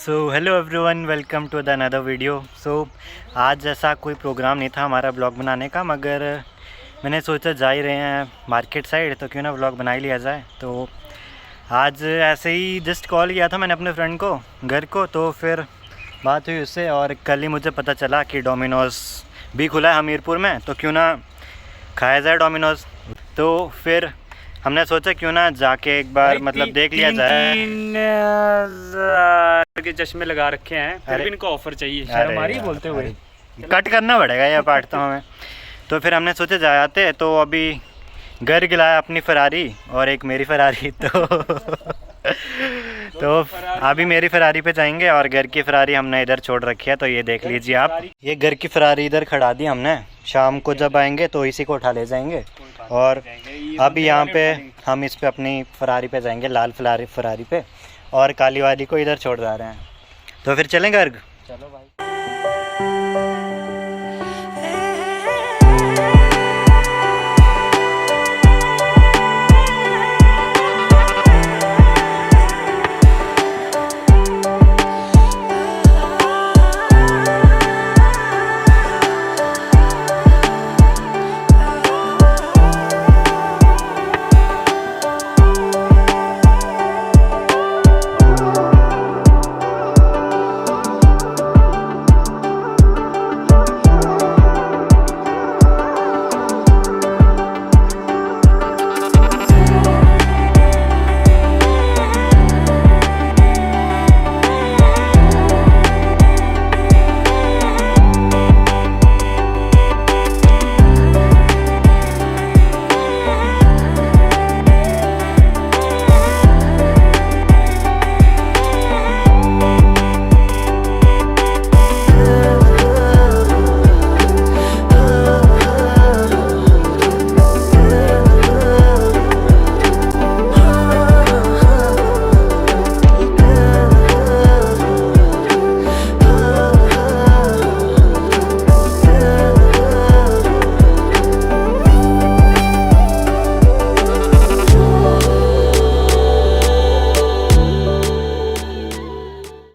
So hello everyone, welcome to the another video. आज ऐसा कोई प्रोग्राम नहीं था हमारा ब्लॉग बनाने का, मगर मैंने सोचा जा ही रहे हैं मार्केट साइड तो क्यों ना ब्लॉग बना ही लिया जाए। तो आज ऐसे ही जस्ट कॉल किया था मैंने अपने फ्रेंड को घर को, तो फिर बात हुई उससे और कल ही मुझे पता चला कि डोमिनोज़ भी खुला है हमीरपुर में, तो क्यों ना खाया जाए डोमिनोज़। तो फिर हमने सोचा क्यों ना जाके एक बार मतलब देख लिया जाए। के चश्मे लगा रखे हैं, फिर भी इनको ऑफर चाहिए, अरे हमारी बोलते हुए कट करना पड़ेगा ये पार्ट तो हमें। तो फिर हमने सोचा जा आते, तो अभी घर गिलाया अपनी फरारी और एक मेरी फरारी तो अभी मेरी फरारी पे जाएंगे और घर की फरारी हमने इधर छोड़ रखी है, तो ये देख लीजिए आप। ये घर की फरारी इधर खड़ा दी हमने, शाम को जब आएंगे तो इसी को उठा ले जाएंगे। और अभी यहाँ पे हम इस पे अपनी फरारी पे जाएंगे, लाल फरारी पे, और काली वाली को इधर छोड़ जा रहे हैं। तो फिर चलें घर। चलो भाई।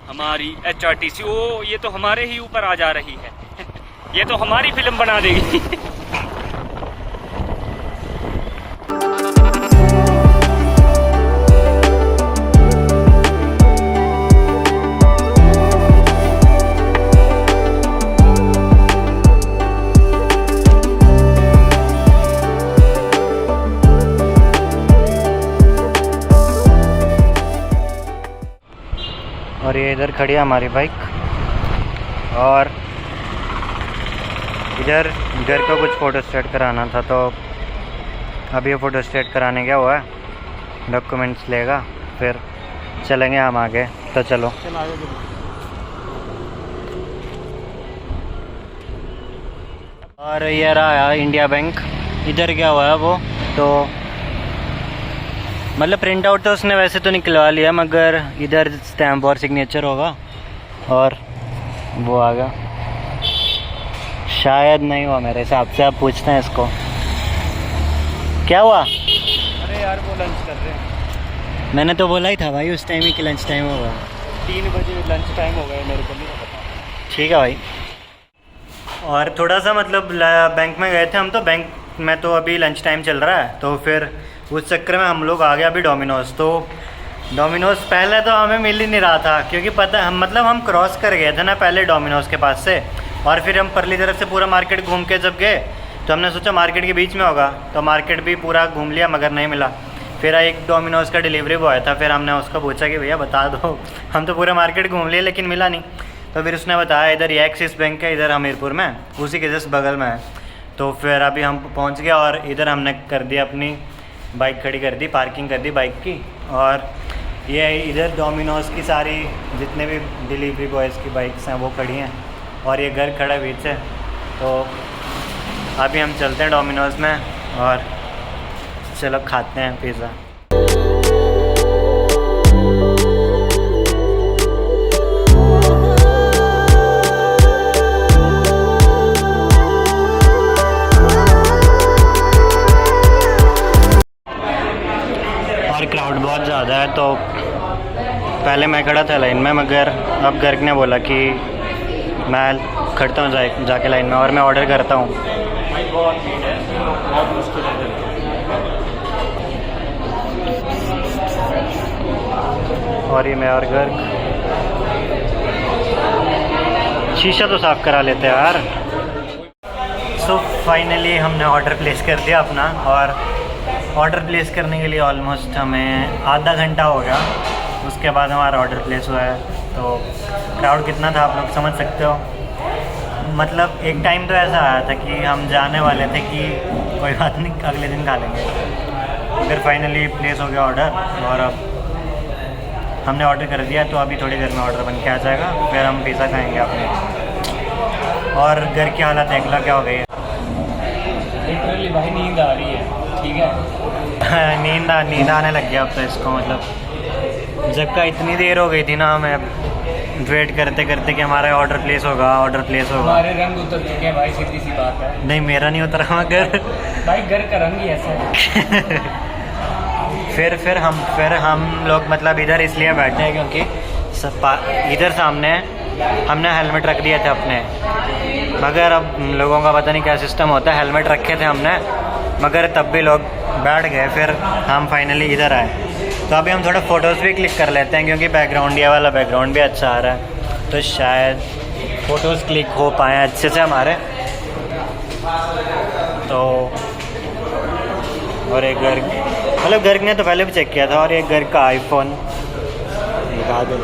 हमारी HRTC, ओ ये तो हमारे ही ऊपर आ जा रही है ये तो हमारी फिल्म बना देगी और ये इधर खड़ी है हमारी बाइक, और इधर घर को कुछ फ़ोटो स्टेट कराना था, तो अभी ये फ़ोटो स्टेट कराने गया हुआ है, डॉक्यूमेंट्स लेगा, फिर चलेंगे हम आगे। तो चलो। और ये रहा इंडिया बैंक, इधर गया हुआ है वो, तो मतलब प्रिंट आउट तो उसने वैसे तो निकलवा लिया, मगर इधर स्टैम्प और सिग्नेचर होगा, और वो आ गया। शायद नहीं हुआ मेरे हिसाब से, आप पूछते हैं इसको क्या हुआ। अरे यार वो लंच कर रहे हैं। मैंने तो बोला ही था भाई उस टाइम ही कि लंच टाइम होगा। 3 बजे लंच टाइम हो गया, मेरे को नहीं पता। ठीक है भाई। और थोड़ा सा मतलब बैंक में गए थे हम, तो बैंक में तो अभी लंच टाइम चल रहा है, तो फिर उस चक्कर में हम लोग आ गए अभी डोमिनोज़। तो डोमिनोज़ पहले तो हमें मिल ही नहीं रहा था, क्योंकि पता हम मतलब हम क्रॉस कर गए थे ना पहले डोमिनोज़ के पास से, और फिर हम परली तरफ से पूरा मार्केट घूम के जब गए तो हमने सोचा मार्केट के बीच में होगा, तो मार्केट भी पूरा घूम लिया मगर नहीं मिला। फिर एक डोमिनोज़ का डिलीवरी बॉय था, फिर हमने उसको पूछा कि भैया बता दो हम तो पूरा मार्केट घूम लिए लेकिन मिला नहीं। तो फिर उसने बताया इधर ये एक्सिस बैंक है, इधर हमीरपुर में, उसी के जस्ट बगल में है। तो फिर अभी हम पहुँच गए और इधर हमने कर दिया अपनी बाइक खड़ी कर दी, पार्किंग कर दी बाइक की। और ये इधर डोमिनोज़ की सारी जितने भी डिलीवरी बॉयज़ की बाइक्स हैं वो खड़ी हैं, और ये घर खड़ा बीच है। तो अभी हम चलते हैं डोमिनोज़ में और चलो खाते हैं पिज़्ज़ा। और क्राउड बहुत ज़्यादा है, तो पहले मैं खड़ा था लाइन में, मगर अब गर्ग ने बोला कि मैं खड़ता हूँ जाके लाइन में और मैं ऑर्डर करता हूँ। भाई बहुत भीड़ है, बहुत मुश्किल है। और ये मैं और गर्ग शीशा तो साफ़ करा लेते हैं यार। सो फाइनली हमने ऑर्डर प्लेस कर दिया अपना, और ऑर्डर प्लेस करने के लिए ऑलमोस्ट हमें आधा घंटा हो गया। उसके बाद हमारा ऑर्डर प्लेस हुआ है। तो क्राउड कितना था आप लोग समझ सकते हो। मतलब एक टाइम तो ऐसा आया था कि हम जाने वाले थे कि कोई बात नहीं अगले दिन खा लेंगे, फिर फाइनली प्लेस हो गया ऑर्डर, और अब हमने ऑर्डर कर दिया। तो अभी थोड़ी देर में ऑर्डर बन के आ जाएगा, फिर हम पिज़्ज़ा खाएंगे अपने। और घर की हालत देख लो क्या हो गई है। लिटरली भाई नींद आ रही है, ठीक है। नींद आने लग गया अब तो इसको। मतलब जब का इतनी देर हो गई थी ना, हमें वेट करते करते कि हमारा ऑर्डर प्लेस होगा। हमारे रंग उतर चुके हैं भाई, सीधी सी बात है। नहीं मेरा नहीं उतरा मगर भाई घर का रंग ही ऐसा है। फिर हम लोग मतलब इधर इसलिए बैठे हैं क्योंकि इधर सामने हमने हेलमेट रख दिए थे अपने, मगर अब लोगों का पता नहीं क्या सिस्टम होता है। हेलमेट रखे थे हमने मगर तब भी लोग बैठ गए, फिर हम फाइनली इधर आए। तो अभी हम थोड़ा फ़ोटोज़ भी क्लिक कर लेते हैं क्योंकि बैकग्राउंड, ये वाला बैकग्राउंड भी अच्छा आ रहा है, तो शायद फ़ोटोज़ क्लिक हो पाएँ अच्छे से हमारे। तो और एक गर्ग, मतलब गर्ग ने तो पहले भी चेक किया था। और एक गर्ग का आईफोन दिखा दो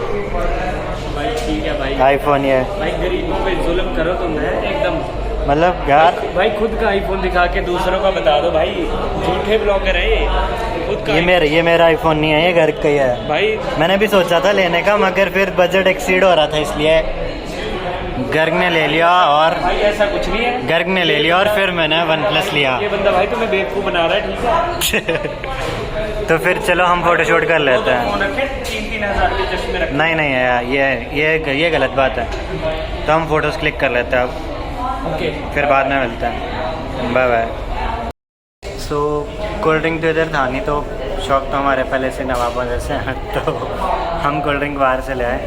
भाई, ठीक है भाई। आईफोन ये भाई गरीबों पे जुल्म करो तुम है एकदम। मतलब यार भाई खुद का आईफोन दिखा के दूसरों का बता दो भाई, झूठे ब्लॉगर है ये। खुद का ये मेरा आईफोन नहीं है, ये गर्ग का ही है भाई। मैंने भी सोचा था लेने का, मगर फिर बजट एक्सीड हो रहा था, इसलिए गर्ग ने ले लिया। और भाई ऐसा कुछ नहीं है, गर्ग ने ले लिया और फिर मैंने OnePlus लिया। ये बंदा भाई तुम्हें बेवकूफ़ बना रहा है, ठीक है। तो फिर चलो हम फोटो शूट कर लेते हैं। फोन रखे 3-3 हज़ार के चश्मे रखे। नहीं ये गलत बात है। तो हम फोटोज़ क्लिक कर लेते हैं अब, ओके फिर बाद में मिलते हैं। Bye bye. So cold drink तो इधर था नहीं, तो शौक तो हमारे पहले से नवाबों जैसे हैं, तो हम कोल्ड ड्रिंक बाहर से ले आए।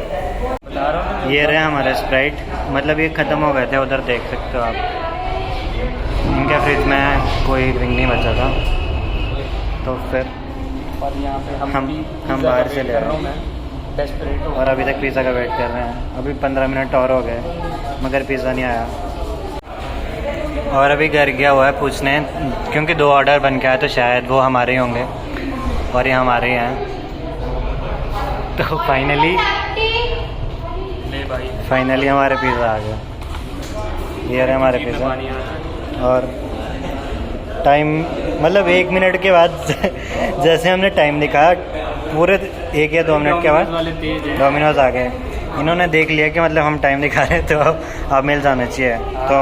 बता रहा हूँ ये रहे हमारे स्प्राइट, मतलब ये ख़त्म हो गए थे, उधर देख सकते हो आप। इनके फ्रिज में कोई ड्रिंक नहीं बचा था, तो फिर और यहाँ पे हम पिज़्ज़ा बाहर का से वेट ले कर रहे रहा हूँ हैं। मैं, डेस्परेट हूँ। और अभी तक पिज़्ज़ा का वेट कर रहे हैं। अभी 15 मिनट और हो गए मगर पिज़्ज़ा नहीं आया। और अभी घर गया हुआ है पूछने, क्योंकि 2 ऑर्डर बन के आए तो शायद वो हमारे ही होंगे, और ये हमारे ही हैं। तो फाइनली हमारे पिज़्ज़ा आ गया। ये रहे हमारे पिज़्ज़ा। और टाइम मतलब 1 मिनट के बाद जैसे हमने टाइम दिखाया, पूरे 1 या 2 मिनट के बाद डोमिनोज़ आ गए। इन्होंने देख लिया कि मतलब हम टाइम दिखा रहे हैं, तो अब मिल जाना चाहिए। तो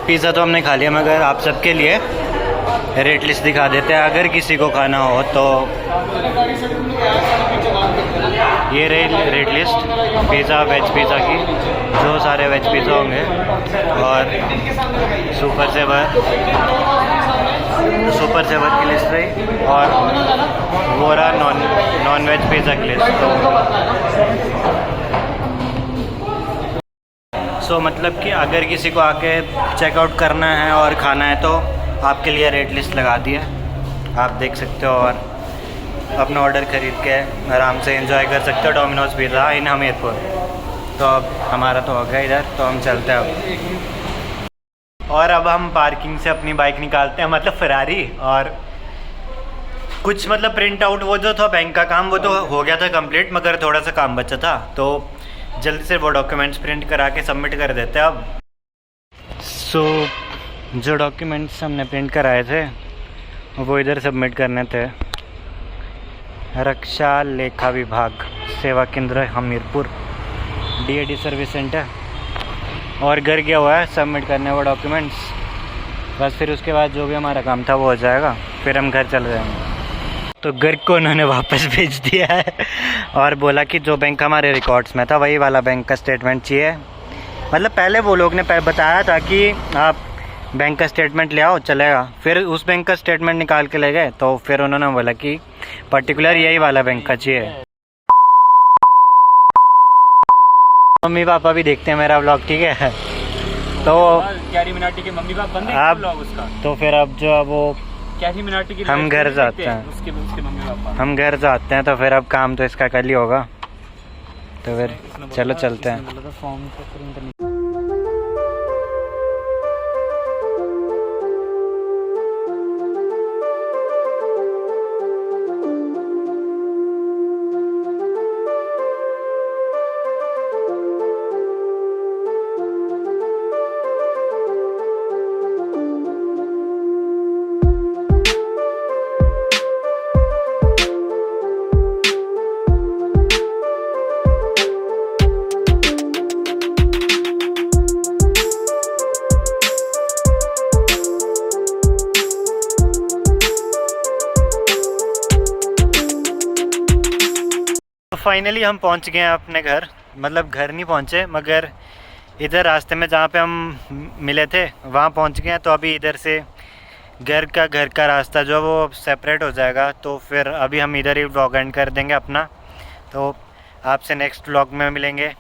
पिज़्ज़ा तो हमने खा लिया, मगर आप सबके लिए रेट लिस्ट दिखा देते हैं अगर किसी को खाना हो तो। ये रही rate list pizza, veg pizza की, जो सारे वेज पिज़्ज़ा होंगे। और सुपर सेवर की लिस्ट रही, और वो रहा नॉन वेज पिज़्ज़ा की लिस्ट। तो मतलब कि अगर किसी को आके चेकआउट करना है और खाना है तो आपके लिए रेट लिस्ट लगा दी है, आप देख सकते हो। और अपना ऑर्डर ख़रीद के आराम से एंजॉय कर सकते हो डोमिनोज़ पिज़्ज़ा इन हमीरपुर। तो अब हमारा तो हो गया इधर, तो हम चलते हैं अब। और अब हम पार्किंग से अपनी बाइक निकालते हैं, मतलब फरारी। और कुछ मतलब प्रिंट आउट वो जो था बैंक का काम, वो तो हो गया था कंप्लीट, मगर थोड़ा सा काम बचा था, तो जल्दी से वो डॉक्यूमेंट्स प्रिंट करा के सबमिट कर देते हैं अब। जो डॉक्यूमेंट्स हमने प्रिंट कराए थे वो इधर सबमिट करने थे। रक्षा लेखा विभाग, सेवा केंद्र हमीरपुर, DAD सर्विस सेंटर। और घर गया हुआ है सबमिट करने वो डॉक्यूमेंट्स, बस फिर उसके बाद जो भी हमारा काम था वो हो जाएगा, फिर हम घर चले जाएंगे। तो घर को उन्होंने वापस भेज दिया है और बोला कि जो बैंक हमारे रिकॉर्ड्स में था वही वाला बैंक का स्टेटमेंट चाहिए। मतलब पहले वो लोग ने बताया था कि आप बैंक का स्टेटमेंट ले आओ चलेगा, फिर उस बैंक का स्टेटमेंट निकाल के ले गए तो फिर उन्होंने बोला कि पर्टिकुलर यही वाला बैंक का चाहिए। मम्मी पापा भी देखते हैं मेरा व्लॉग, ठीक है। तो कैरी मिनाटी के मम्मी पापा बंदे आप व्लॉग उसका, तो फिर अब जो अब वो कैरी मिनाटी की हम घर जाते हैं, उसके मम्मी पापा हम घर जाते हैं तो फिर अब काम तो इसका कल ही होगा, तो फिर चलो चलते हैं। फाइनली हम पहुंच गए हैं अपने घर, मतलब घर नहीं पहुंचे मगर इधर रास्ते में जहाँ पे हम मिले थे वहाँ पहुंच गए हैं। तो अभी इधर से घर का रास्ता जो है वो सेपरेट हो जाएगा, तो फिर अभी हम इधर ही व्लॉग एंड कर देंगे अपना। तो आपसे नेक्स्ट व्लॉग में मिलेंगे,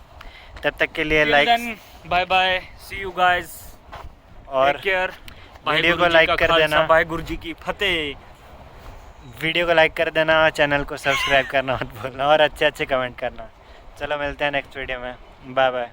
तब तक के लिए like bye bye, see you guys और केयर। वीडियो को लाइक कर देना, भाई गुरु जी की फतेह। वीडियो को लाइक कर देना, चैनल को सब्सक्राइब करना मत भूलना और अच्छे कमेंट करना। चलो मिलते हैं नेक्स्ट वीडियो में, बाय बाय।